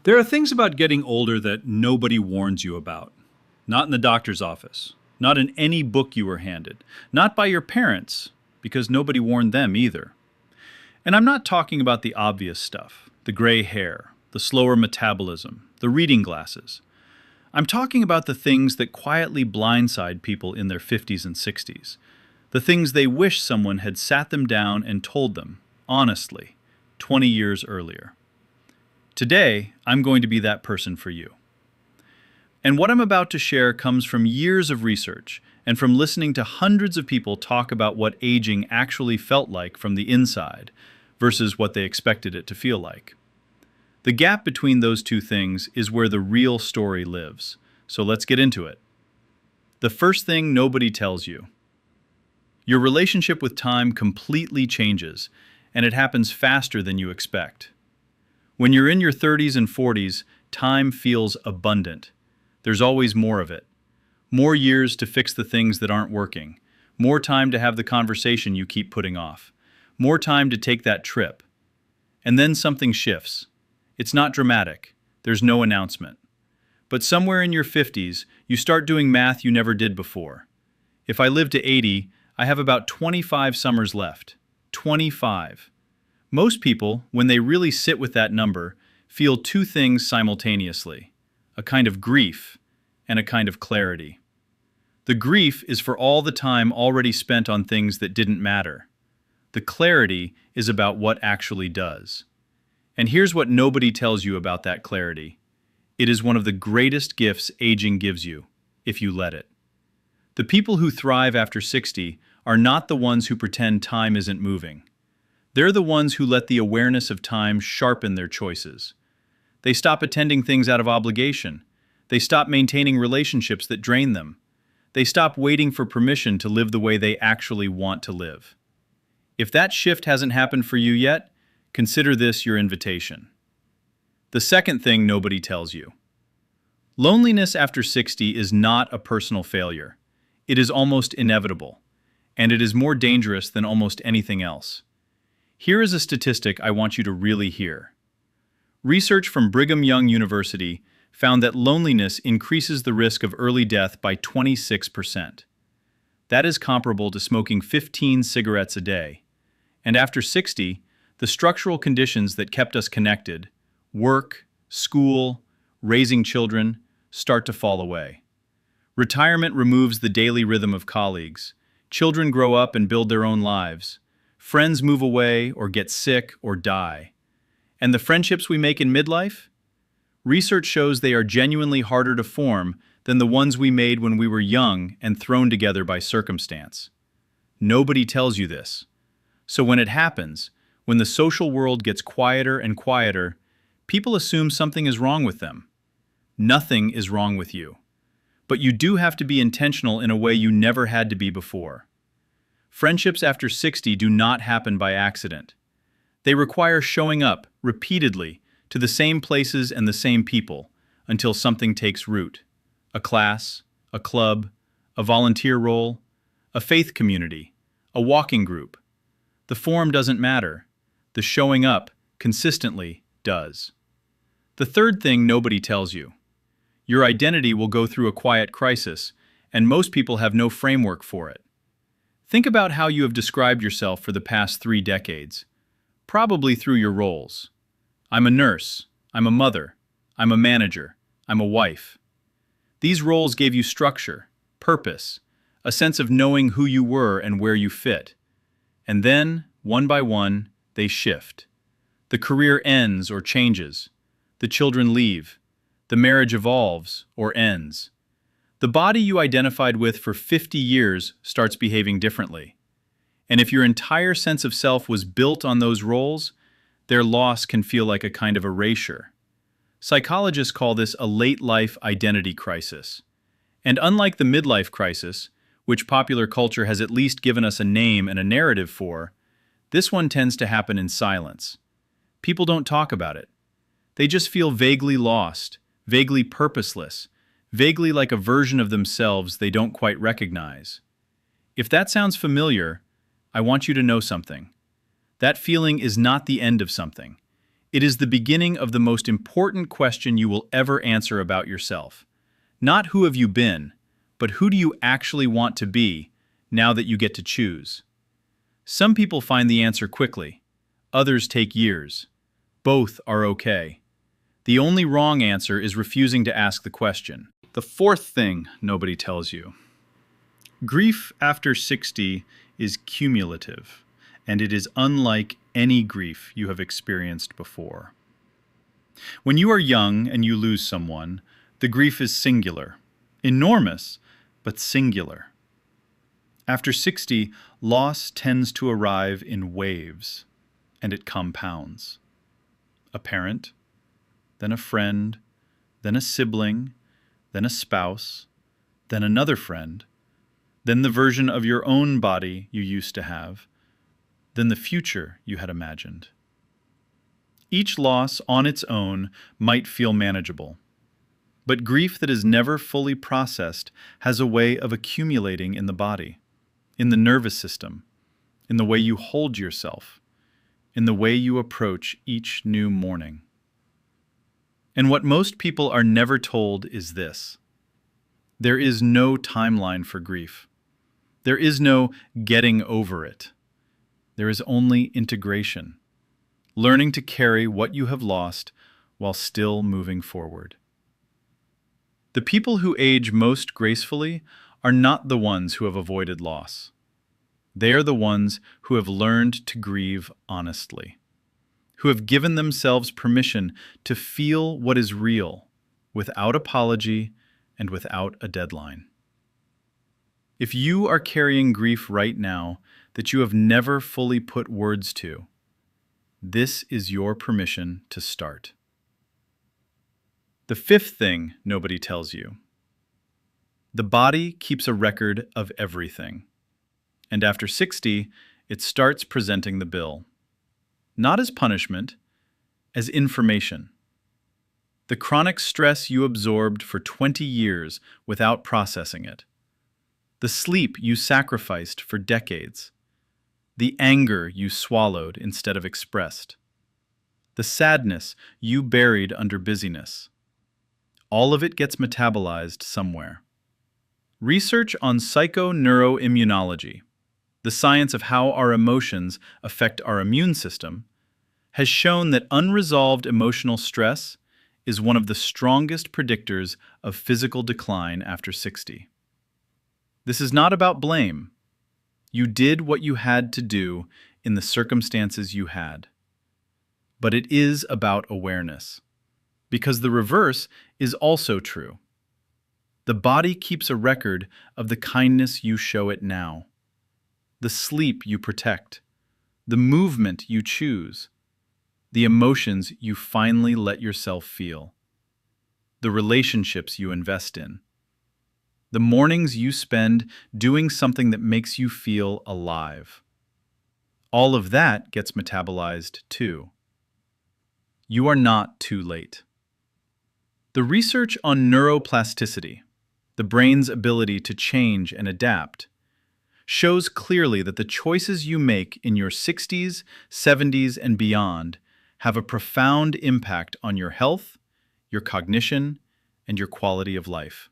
There are things about getting older that nobody warns you about. Not in the doctor's office, not in any book you were handed, not by your parents, because nobody warned them either. And I'm not talking about the obvious stuff, the gray hair, the slower metabolism, the reading glasses. I'm talking about the things that quietly blindside people in their 50s and 60s, the things they wish someone had sat them down and told them, honestly, 20 years earlier. Today, I'm going to be that person for you. And what I'm about to share comes from years of research and from listening to hundreds of people talk about what aging actually felt like from the inside versus what they expected it to feel like. The gap between those two things is where the real story lives. So let's get into it. The first thing nobody tells you. Your relationship with time completely changes, and it happens faster than you expect. When you're in your 30s and 40s, time feels abundant. There's always more of it. More years to fix the things that aren't working. More time to have the conversation you keep putting off. More time to take that trip. And then something shifts. It's not dramatic. There's no announcement. But somewhere in your 50s, you start doing math you never did before. If I live to 80, I have about 25 summers left. 25. Most people, when they really sit with that number, feel two things simultaneously, a kind of grief and a kind of clarity. The grief is for all the time already spent on things that didn't matter. The clarity is about what actually does. And here's what nobody tells you about that clarity. It is one of the greatest gifts aging gives you, if you let it. The people who thrive after 60 are not the ones who pretend time isn't moving. They're the ones who let the awareness of time sharpen their choices. They stop attending things out of obligation. They stop maintaining relationships that drain them. They stop waiting for permission to live the way they actually want to live. If that shift hasn't happened for you yet, consider this your invitation. The second thing nobody tells you. Loneliness after 60 is not a personal failure. It is almost inevitable, and it is more dangerous than almost anything else. Here is a statistic I want you to really hear. Research from Brigham Young University found that loneliness increases the risk of early death by 26%. That is comparable to smoking 15 cigarettes a day. And after 60, the structural conditions that kept us connected, work, school, raising children, start to fall away. Retirement removes the daily rhythm of colleagues. Children grow up and build their own lives. Friends move away or get sick or die. And the friendships we make in midlife? Research shows they are genuinely harder to form than the ones we made when we were young and thrown together by circumstance. Nobody tells you this. So when it happens, when the social world gets quieter and quieter, people assume something is wrong with them. Nothing is wrong with you. But you do have to be intentional in a way you never had to be before. Friendships after 60 do not happen by accident. They require showing up, repeatedly, to the same places and the same people, until something takes root. A class, a club, a volunteer role, a faith community, a walking group. The form doesn't matter. The showing up, consistently, does. The third thing nobody tells you. Your identity will go through a quiet crisis, and most people have no framework for it. Think about how you have described yourself for the past 3 decades, probably through your roles. I'm a nurse, I'm a mother, I'm a manager, I'm a wife. These roles gave you structure, purpose, a sense of knowing who you were and where you fit. And then, one by one, they shift. The career ends or changes. The children leave. The marriage evolves or ends. The body you identified with for 50 years starts behaving differently. And if your entire sense of self was built on those roles, their loss can feel like a kind of erasure. Psychologists call this a late-life identity crisis. And unlike the midlife crisis, which popular culture has at least given us a name and a narrative for, this one tends to happen in silence. People don't talk about it. They just feel vaguely lost, vaguely purposeless, vaguely like a version of themselves they don't quite recognize. If that sounds familiar, I want you to know something. That feeling is not the end of something. It is the beginning of the most important question you will ever answer about yourself. Not who have you been, but who do you actually want to be now that you get to choose? Some people find the answer quickly. Others take years. Both are okay. The only wrong answer is refusing to ask the question. The fourth thing nobody tells you. Grief after 60 is cumulative, and it is unlike any grief you have experienced before. When you are young and you lose someone, the grief is singular, enormous, but singular. After 60, loss tends to arrive in waves, and it compounds. A parent, then a friend, then a sibling, then a spouse, then another friend, then the version of your own body you used to have, then the future you had imagined. Each loss on its own might feel manageable, but grief that is never fully processed has a way of accumulating in the body, in the nervous system, in the way you hold yourself, in the way you approach each new morning. And what most people are never told is this: there is no timeline for grief. There is no getting over it. There is only integration, learning to carry what you have lost while still moving forward. The people who age most gracefully are not the ones who have avoided loss. They are the ones who have learned to grieve honestly, who have given themselves permission to feel what is real, without apology and without a deadline. If you are carrying grief right now that you have never fully put words to, this is your permission to start. The fifth thing nobody tells you. The body keeps a record of everything, and after 60, it starts presenting the bill. Not as punishment, as information. The chronic stress you absorbed for 20 years without processing it. The sleep you sacrificed for decades. The anger you swallowed instead of expressed. The sadness you buried under busyness. All of it gets metabolized somewhere. Research on psychoneuroimmunology, the science of how our emotions affect our immune system, has shown that unresolved emotional stress is one of the strongest predictors of physical decline after 60. This is not about blame. You did what you had to do in the circumstances you had. But it is about awareness, because the reverse is also true. The body keeps a record of the kindness you show it now, the sleep you protect, the movement you choose, the emotions you finally let yourself feel, the relationships you invest in, the mornings you spend doing something that makes you feel alive. All of that gets metabolized too. You are not too late. The research on neuroplasticity, the brain's ability to change and adapt, shows clearly that the choices you make in your 60s, 70s, and beyond have a profound impact on your health, your cognition, and your quality of life.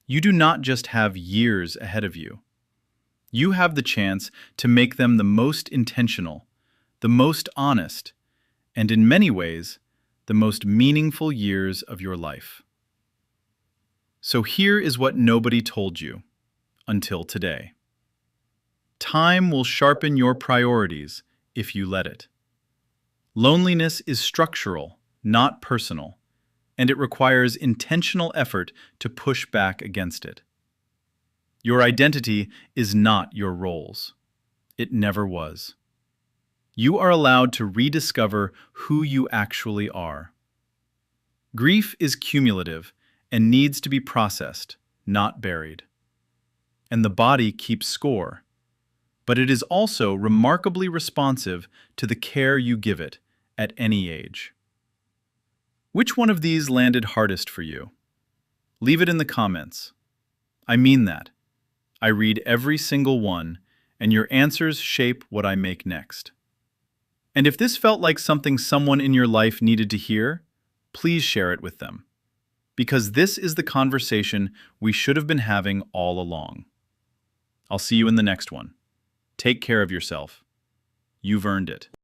You do not just have years ahead of you. You have the chance to make them the most intentional, the most honest, and in many ways, the most meaningful years of your life. So here is what nobody told you until today. Time will sharpen your priorities if you let it. Loneliness is structural, not personal, and it requires intentional effort to push back against it. Your identity is not your roles. It never was. You are allowed to rediscover who you actually are. Grief is cumulative and needs to be processed, not buried. And the body keeps score, but it is also remarkably responsive to the care you give it at any age. Which one of these landed hardest for you? Leave it in the comments. I mean that. I read every single one, and your answers shape what I make next. And if this felt like something someone in your life needed to hear, please share it with them. Because this is the conversation we should have been having all along. I'll see you in the next one. Take care of yourself. You've earned it.